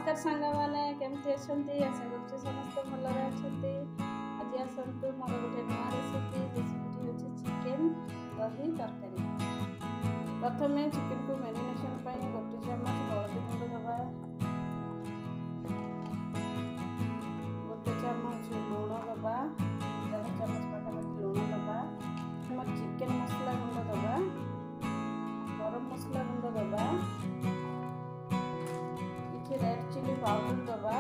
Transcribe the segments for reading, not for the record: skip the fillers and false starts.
नमस्कार सांग मैंने केमती अच्छा आशा कर समस्त भलरे अच्छा। आज आसतु मोर गोटे नुआ रेसिपी रेसिपीटी हूँ चिकेन दही तरकारी। प्रथम चिकेन को मैरिनेशन गोटे चामच हलदी गुंड दबा, गोटे चामच लुण दबा, 1.5 चामच पाखापाखि लुण दबा, चिकेन मसला गुंड दबा, गरम मसला गुंड दबा, रेड चिली पाउडर दबा,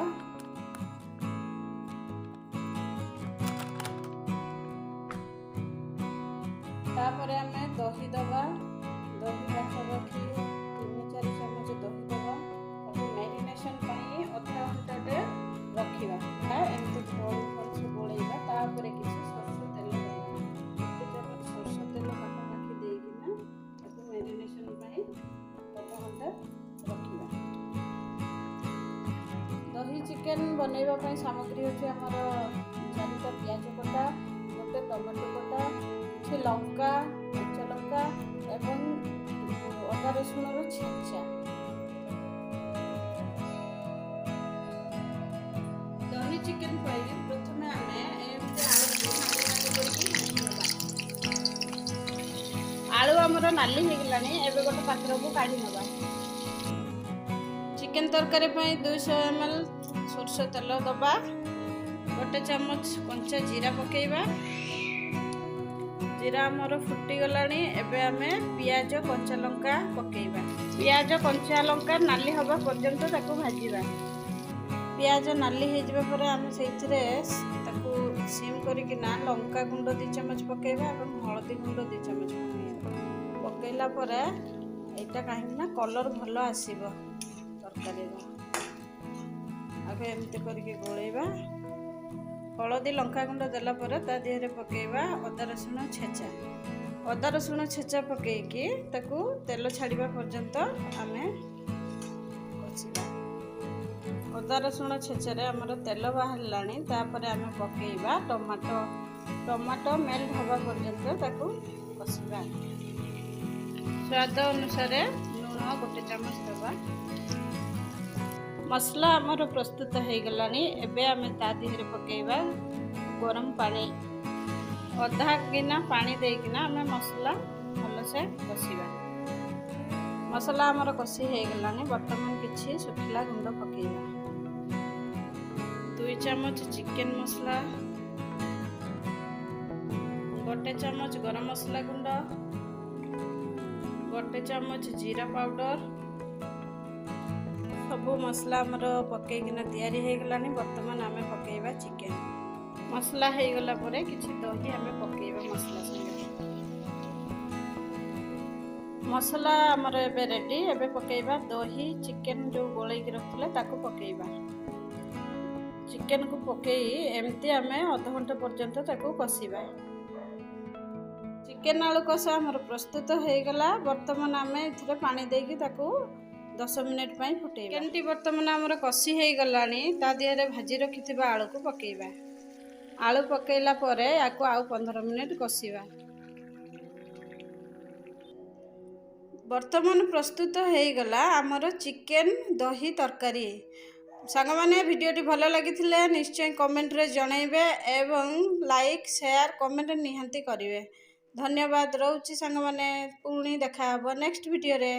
तापर आमे दही दबा। दही पाखापाखि 3-4 चामच दही दबा। मैरिनेशन अधा घंटे रखा एमती भलसे गोलैबा। तापर किसी सरसों तेल दबा, 1 चामच सरसों तेल पाखापाखि देकिना मैरिनेशन अधा घंटा रखा। दही चिकेन बनैबा सामग्री होची हमर 4टा प्याज कटा, गोटे टमाटो कटा, କିଛି लंका, कच्चा लंका एवं अदा रसुण छेचा। दही चिकेन प्रथम आलू आमर नाली हो गलानी। एबे गोटे पात्र को काढ़ी नबा। चिकेन तरकारी 200 ml सरसों तेल दबा, गोटे चामच कंचा जीरा पकेइबा। जीरा आमर फुटी गलानी। एबे आमे पियाज कंचा लंका पकेइबा। पियाज कंचा लंका नाली हवा पर्यंत ताको भाजीबा। पियाज नाली हो जिबा परे आमे सेइथिरे ताको सिम करिकि ना लंका गुंड 2 चामच पकेइबा और हळदी गुंड 2 चामच पकेइबा। पकेइला परे एटा काहे ना कलर भलो आसीबो तरकारी रो। आगे एमती करके गोलैबा। हलदी लंका गुंड देला परे ता देहरे पकेइबा अदा रसुण छेचा। अदा रसुण छेचा पकेइकी ताकू तेल छाड़िबा पर्यंत आमे कसिबा। अदा रसुण छेचा रे हमर तेल बाहरलानी। तापरे आमे पकेइबा टमाटो। टमाटो मेल्ट हवा पर्यंत ताकू कसिबा। स्वाद अनुसार लूण 1 चामच दबा। मसला आमर प्रस्तुत हो गलानी। एबे आमे ता देहरे पकेइबा गरम पानी। अधा गिना पानी देकिना आमे मसला भलसे कसिबा। मसला आमर कसी हो गलानी। वर्तमान किछि सुखिला गुंड पकेइबा। 2 चामच चिकेन मसला, 1 चामच गरम मसला गुंड, 1 चामच जीरा पाउडर। सबू मसला आमर पकईकिना तैयारी हो गलानी। वर्तमान आमे पकेइबा चिकेन। मसला हो गला परे किछि दही आमे पकेइबा मसला संगे। मसला आमर एबे रेडी। एबे पकेइबा दही चिकेन जो गोलै के रखले ताको पकेइबा। चिकेन को पकेई एमती आमे आधा घंटा पर्यंत ताको कसिबा। चिकेन आलू कषा आमर प्रस्तुत हो गला। वर्तमान आमे इथिरे पानी देकी ताको 10 मिनिट फुटेइबा। चिकेनटी वर्तमान आमर कसी हो गलानी। ता देहरे भाजी रखिथिबा आलू को पकेइबा। आलू पकेइला परे याको आउ 15 मिनिट कसिबा। वर्तमान प्रस्तुत हो गला आमर चिकेन दही तरकारी। सांग माने वीडियोटी भलो लागिथिले निश्चय कमेंट रे जणाइबे एवं लाइक शेयर कमेंट निहांती करिवे। धन्यवाद। रहउची सांग माने पुणी देखा हबो नेक्स्ट वीडियो रे।